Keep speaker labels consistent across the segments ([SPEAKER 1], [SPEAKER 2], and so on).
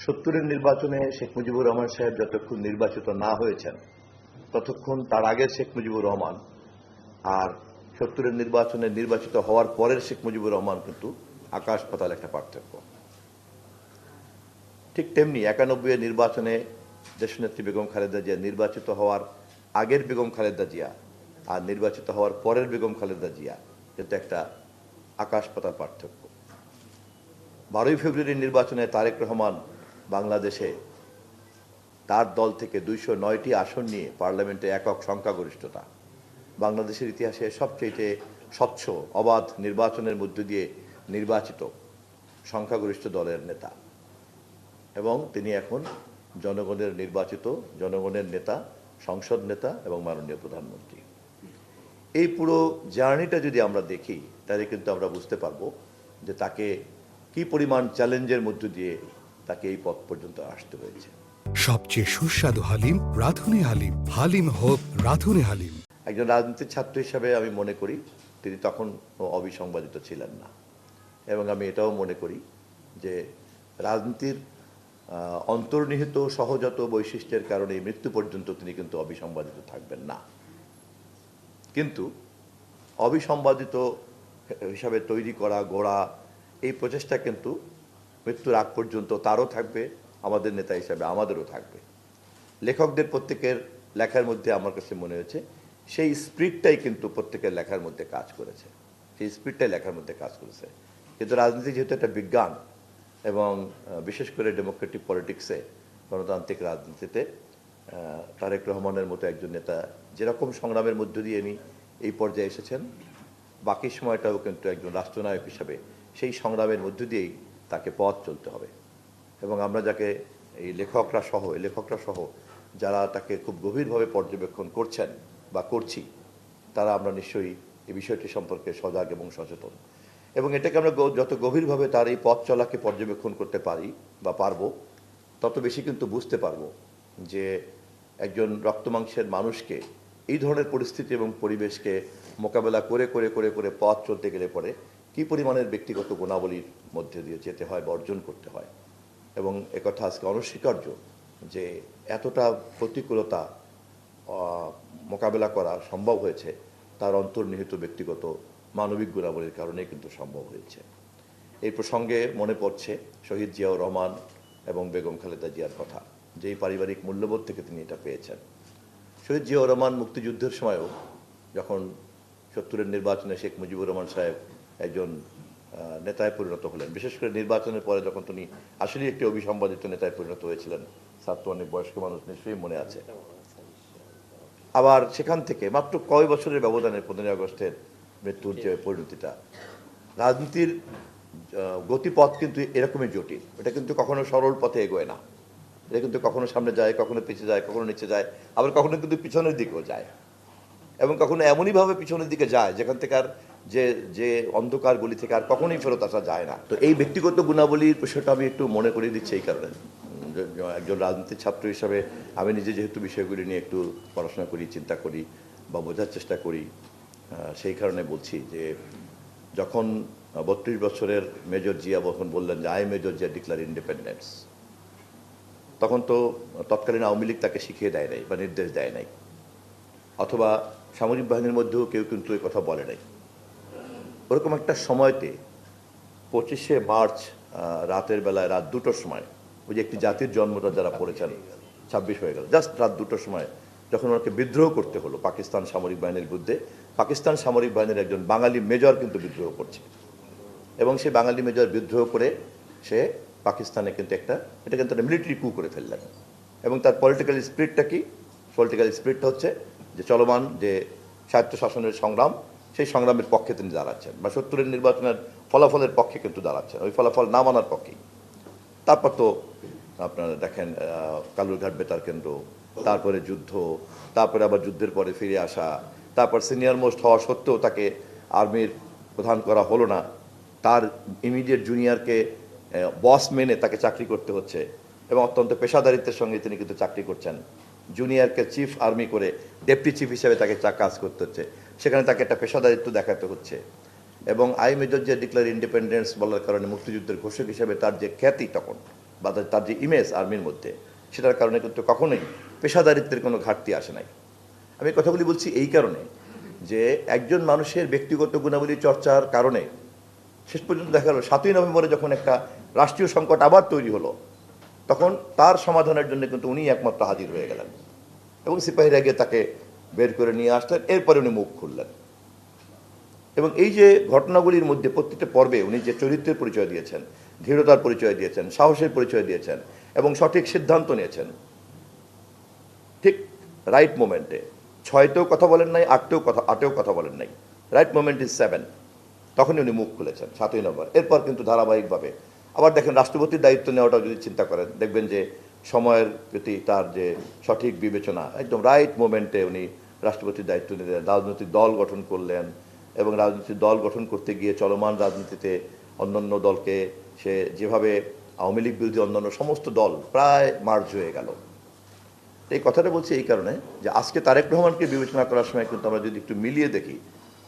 [SPEAKER 1] 70-এর নির্বাচনে শেখ মুজিবুর রহমান সাহেব যতক্ষণ নির্বাচিত না হয়েছেন ততক্ষণ তার আগের শেখ মুজিবুর রহমান আর 70-এর নির্বাচনে নির্বাচিত হওয়ার পরের শেখ মুজিবুর রহমান কিন্তু আকাশ পাতাল একটা পার্থক্য। ঠিক তেমনি 91-এর নির্বাচনে দেশনেত্রী বেগম খালেদা জিয়া নির্বাচিত হওয়ার আগের বেগম খালেদা জিয়া আর নির্বাচিত হওয়ার পরের বেগম খালেদা জিয়া কিন্তু একটা আকাশ পাতাল পার্থক্য। 12ই ফেব্রুয়ারির নির্বাচনে তারেক রহমান বাংলাদেশে তার দল থেকে 209টি আসন নিয়ে পার্লামেন্টে একক সংখ্যাগরিষ্ঠতা, বাংলাদেশের ইতিহাসে সবচেয়ে স্বচ্ছ অবাধ নির্বাচনের মধ্য দিয়ে নির্বাচিত সংখ্যাগরিষ্ঠ দলের নেতা, এবং তিনি এখন জনগণের নির্বাচিত জনগণের নেতা, সংসদ নেতা এবং মাননীয় প্রধানমন্ত্রী। এই পুরো জার্নিটা যদি আমরা দেখি তাহলে কিন্তু আমরা বুঝতে পারবো যে তাকে কি পরিমাণ চ্যালেঞ্জের মধ্য দিয়ে তাকে এই পথ পর্যন্ত আসতে হয়েছে।
[SPEAKER 2] সবচেয়ে সুস্বাদু হালিম রাধুনী হালিম, হালিম হোক রাধুনী হালিম।
[SPEAKER 1] একজন রাজনীতির ছাত্র হিসাবে আমি মনে করি তিনি তখন অবিসংবাদিত ছিলেন না, এবং আমি এটাও মনে করি যে রাজনীতির অন্তর্নিহিত সহজাত বৈশিষ্ট্যের কারণে মৃত্যু পর্যন্ত তিনি কিন্তু অবিসংবাদিত থাকবেন না। কিন্তু অবিসংবাদিত হিসাবে তৈরি করা গড়া এই প্রচেষ্টা কিন্তু মৃত্যুর আগ পর্যন্ত তারও থাকবে, আমাদের নেতা হিসাবে আমাদেরও থাকবে। লেখকদের প্রত্যেকের লেখার মধ্যে আমার কাছে মনে হয়েছে সেই স্পিরিটটাই কিন্তু প্রত্যেকের লেখার মধ্যে কাজ করেছে, সেই স্পিরিটটাই লেখার মধ্যে কাজ করেছে। কিন্তু রাজনীতি যেহেতু একটা বিজ্ঞান, এবং বিশেষ করে ডেমোক্রেটিক পলিটিক্সে, গণতান্ত্রিক রাজনীতিতে তারেক রহমানের মতো একজন নেতা যেরকম সংগ্রামের মধ্য দিয়ে এই পর্যায়ে এসেছেন, বাকি সময়টাও কিন্তু একজন রাষ্ট্রনায়ক হিসাবে সেই সংগ্রামের মধ্য দিয়েই তাকে পথ চলতে হবে। এবং আমরা যাকে এই লেখকরা সহ যারা তাকে খুব গভীরভাবে পর্যবেক্ষণ করছেন বা করছি, তারা আমরা নিশ্চয়ই এই বিষয়টি সম্পর্কে সজাগ এবং সচেতন, এবং এটাকে আমরা যত গভীরভাবে তার এই পথ চলাকে পর্যবেক্ষণ করতে পারি বা পারবো, তত বেশি কিন্তু বুঝতে পারবো যে একজন রক্তমাংসের মানুষকে এই ধরনের পরিস্থিতি এবং পরিবেশকে মোকাবেলা করে করে করে করে পথ চলতে গেলে পরে কী পরিমাণের ব্যক্তিগত গুণাবলীর মধ্যে দিয়ে যেতে হয় বা অর্জন করতে হয়। এবং একথা আজকে অনস্বীকার্য যে এতটা প্রতিকূলতা মোকাবেলা করা সম্ভব হয়েছে তার অন্তর্নিহিত ব্যক্তিগত মানবিক গুণাবলীর কারণে কিন্তু সম্ভব হয়েছে। এই প্রসঙ্গে মনে পড়ছে শহীদ জিয়াউর রহমান এবং বেগম খালেদা জিয়ার কথা, যেই পারিবারিক মূল্যবোধ থেকে তিনি এটা পেয়েছেন। শহীদ জিয়াউর রহমান মুক্তিযুদ্ধের সময়ও যখন 70-এর নির্বাচনে শেখ মুজিবুর রহমান সাহেব একজন নেতায় পরিণত হলেন, বিশেষ করে নির্বাচনের পরে যখন তিনি আসলেই একটি অবিসংবাদিত নেতায় পরিণত হয়েছিলেন, তার তো অনেক বয়স্ক মানুষ নিশ্চয়ই মনে আছে। আবার সেখান থেকে মাত্র কয় বছরের ব্যবধানে 15ই আগস্টের মৃত্যুর যে পরিণতিটা, রাজনীতির গতিপথ কিন্তু এরকমই জটিল। এটা কিন্তু কখনো সরল পথে এগোয় না, এটা কিন্তু কখনো সামনে যায়, কখনো পিছিয়ে যায়, কখনো নিচে যায়, আবার কখনো কিন্তু পিছনের দিকেও যায়, এবং কখনো এমনইভাবে পিছনের দিকে যায় যেখান থেকে আর যে অন্ধকার গলি থেকে আর কখনোই ফেরত আসা যায় না। তো এই ব্যক্তিগত গুণাবলীর বিষয়টা আমি একটু মনে করিয়ে দিচ্ছি এই কারণে, একজন রাজনীতির ছাত্র হিসাবে আমি নিজে যেহেতু বিষয়গুলি নিয়ে একটু পড়াশোনা করি, চিন্তা করি বা বোঝার চেষ্টা করি, সেই কারণে বলছি যে যখন 32 বছরের মেজর জিয়া যখন বললেন যে I Major Zia declare independence, তখন তো তৎকালীন আওয়ামী লীগ তাকে শিখিয়ে দেয় নাই বা নির্দেশ দেয় নাই, অথবা সামরিক বাহিনীর মধ্যেও কেউ কিন্তু এই কথা বলে নাই। ওরকম একটা সময়তে 25শে মার্চ রাতের বেলায় রাত 2টোর সময়, ওই যে একটি জাতির জন্মটা যারা পড়েছেন 26 হয়ে গেল, জাস্ট রাত 2টোর সময় যখন ওনাকে বিদ্রোহ করতে হলো পাকিস্তান সামরিক বাহিনীর বিরুদ্ধে, পাকিস্তান সামরিক বাহিনীর একজন বাঙালি মেজর কিন্তু বিদ্রোহ করছে, এবং সেই বাঙালি মেজর বিদ্রোহ করে সে পাকিস্তানে কিন্তু এটা কিন্তু একটা মিলিটারি কু করে ফেললেন। এবং তার পলিটিক্যাল স্পিরিটটা কি? পলিটিক্যাল স্পিরিটটা হচ্ছে যে চলমান যে স্বায়ত্তশাসনের সংগ্রাম, সেই সংগ্রামের পক্ষে তিনি দাঁড়াচ্ছেন, বা 70-এর নির্বাচনের ফলাফলের পক্ষে কিন্তু দাঁড়াচ্ছেন, ওই ফলাফল না মানার পক্ষেই। তারপর তো আপনারা দেখেন কালুরঘাট বেতার কেন্দ্র, তারপরে যুদ্ধ, তারপরে আবার যুদ্ধের পরে ফিরে আসা, তারপর সিনিয়র মোস্ট হওয়া সত্ত্বেও তাকে আর্মির প্রধান করা হলো না, তার ইমিডিয়েট জুনিয়রকে বস মেনে তাকে চাকরি করতে হচ্ছে, এবং অত্যন্ত পেশাদারিত্বের সঙ্গে তিনি কিন্তু চাকরি করছেন। জুনিয়রকে চিফ আর্মি করে ডেপুটি চিফ হিসেবে তাকে কাজ করতে হচ্ছে, সেখানে তাকে একটা পেশাদারিত্ব দেখাতে হচ্ছে। এবং আই মেজর যে ডিক্লার ইন্ডিপেন্ডেন্স বলার কারণে মুক্তিযুদ্ধের ঘোষক হিসেবে তার যে খ্যাতি তখন, বা তার যে ইমেজ আর্মির মধ্যে, সেটার কারণে কিন্তু কখনোই পেশাদারিত্বের কোনো ঘাটতি আসে নাই। আমি কথাগুলি বলছি এই কারণে যে একজন মানুষের ব্যক্তিগত গুণাবলী চর্চার কারণে শেষ পর্যন্ত দেখা গেল 7ই নভেম্বরে যখন একটা রাষ্ট্রীয় সংকট আবার তৈরি হলো, তখন তার সমাধানের জন্য কিন্তু উনি একমাত্র হাজির হয়ে গেলেন এবং সিপাহীরা গিয়ে তাকে বের করে নিয়ে আসলেন। এরপরে উনি মুখ খুললেন এবং এই যে ঘটনাগুলির মধ্যে প্রত্যেকটা পর্বে উনি যে চরিত্রের পরিচয় দিয়েছেন, দৃঢ়তার পরিচয় দিয়েছেন, সাহসের পরিচয় দিয়েছেন এবং সঠিক সিদ্ধান্ত নিয়েছেন, ঠিক রাইট মোমেন্টে। 6তেও কথা বলেন নাই, 8তেও কথা বলেন নাই, রাইট মোমেন্ট ইজ 7, তখনই উনি মুখ খুলেছেন 7ই নভেম্বর। এরপর কিন্তু ধারাবাহিকভাবে আবার দেখেন রাষ্ট্রপতির দায়িত্ব নেওয়াটাও যদি চিন্তা করেন, দেখবেন যে সময়ের প্রতি তার যে সঠিক বিবেচনা, একদম রাইট মোমেন্টে উনি রাষ্ট্রপতির দায়িত্ব নিলেন, রাজনৈতিক দল গঠন করলেন এবং রাজনৈতিক দল গঠন করতে গিয়ে চলমান রাজনীতিতে অন্যান্য দলকে সে যেভাবে আওয়ামী লীগ বিরোধী অন্যান্য সমস্ত দল প্রায় মার্জ হয়ে গেল। এই কথাটা বলছি এই কারণে যে আজকে তারেক রহমানকে বিবেচনা করার সময় কিন্তু আমরা যদি একটু মিলিয়ে দেখি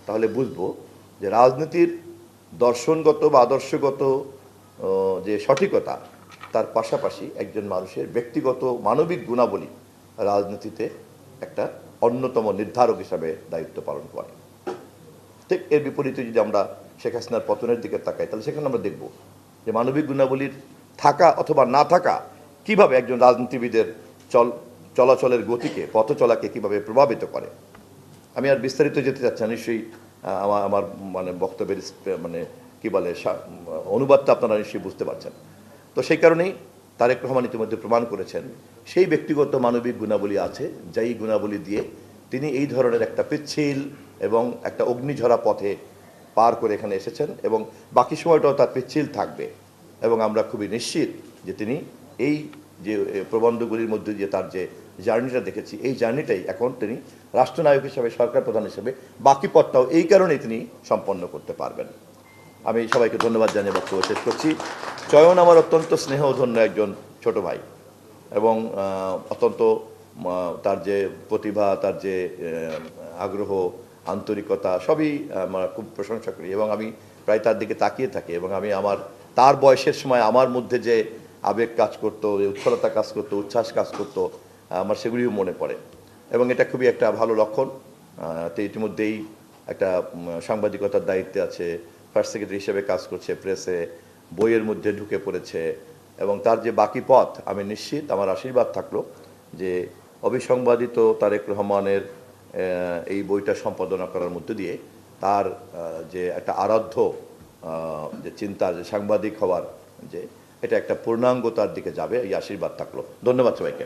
[SPEAKER 1] তাহলে বুঝবো যে রাজনীতির দর্শনগত বা আদর্শগত যে সঠিকতা, তার পাশাপাশি একজন মানুষের ব্যক্তিগত মানবিক গুণাবলী রাজনীতিতে একটা অন্যতম নির্ধারক হিসাবে দায়িত্ব পালন করে। ঠিক এর বিপরীতে যদি আমরা শেখ হাসিনার পতনের দিকে তাকাই, তাহলে সেখানে আমরা দেখব যে মানবিক গুণাবলীর থাকা অথবা না থাকা কিভাবে একজন রাজনীতিবিদের চলাচলের গতিকে, পথ চলাকে কিভাবে প্রভাবিত করে। আমি আর বিস্তারিত যেতে চাচ্ছি না, নিশ্চয়ই আমার মানে বক্তব্যের মানে কি বলে অনুবাদটা আপনারা নিশ্চয়ই বুঝতে পারছেন। তো সেই কারণেই তারেক রহমান ইতিমধ্যে প্রমাণ করেছেন সেই ব্যক্তিগত মানবিক গুণাবলী আছে, যেই গুণাবলী দিয়ে তিনি এই ধরনের একটা পিচ্ছিল এবং একটা অগ্নিঝরা পথে পার করে এখানে এসেছেন এবং বাকি সময়টাও তার পিচ্ছিল থাকবে। এবং আমরা খুবই নিশ্চিত যে তিনি এই যে প্রবন্ধগুলির মধ্যে দিয়ে তার যে জার্নিটা দেখেছি, এই জার্নিটাই এখন তিনি রাষ্ট্রনায়ক হিসাবে, সরকার প্রধান হিসেবে বাকি পথটাও এই কারণেই তিনি সম্পন্ন করতে পারবেন। আমি সবাইকে ধন্যবাদ জানিয়ে বক্তব্য শেষ করছি। চয়ন আমার অত্যন্ত স্নেহধন্য একজন ছোট ভাই এবং অত্যন্ত তার যে প্রতিভা, তার যে আগ্রহ, আন্তরিকতা সবই আমরা খুব প্রশংসা করি এবং আমি প্রায় তার দিকে তাকিয়ে থাকি এবং আমি তার বয়সের সময় আমার মধ্যে যে আবেগ কাজ করতো, উচ্ছলতা কাজ করতো, উচ্ছ্বাস কাজ করতো, আমার সেগুলিও মনে পড়ে এবং এটা খুবই একটা ভালো লক্ষণ। তো ইতিমধ্যেই একটা সাংবাদিকতার দায়িত্বে আছে, ফার্স্ট সেক্রেটারি হিসেবে কাজ করছে, প্রেসে বইয়ের মধ্যে ঢুকে পড়েছে এবং তার যে বাকি পথ, আমি নিশ্চিত, আমার আশীর্বাদ থাকলো যে অবিসংবাদিত তারেক রহমানের এই বইটা সম্পাদনা করার মধ্য দিয়ে তার যে একটা আরাধ্য যে চিন্তা, যে সাংবাদিক হওয়ার, যে এটা একটা পূর্ণাঙ্গতার দিকে যাবে, এই আশীর্বাদ থাকলো। ধন্যবাদ সবাইকে।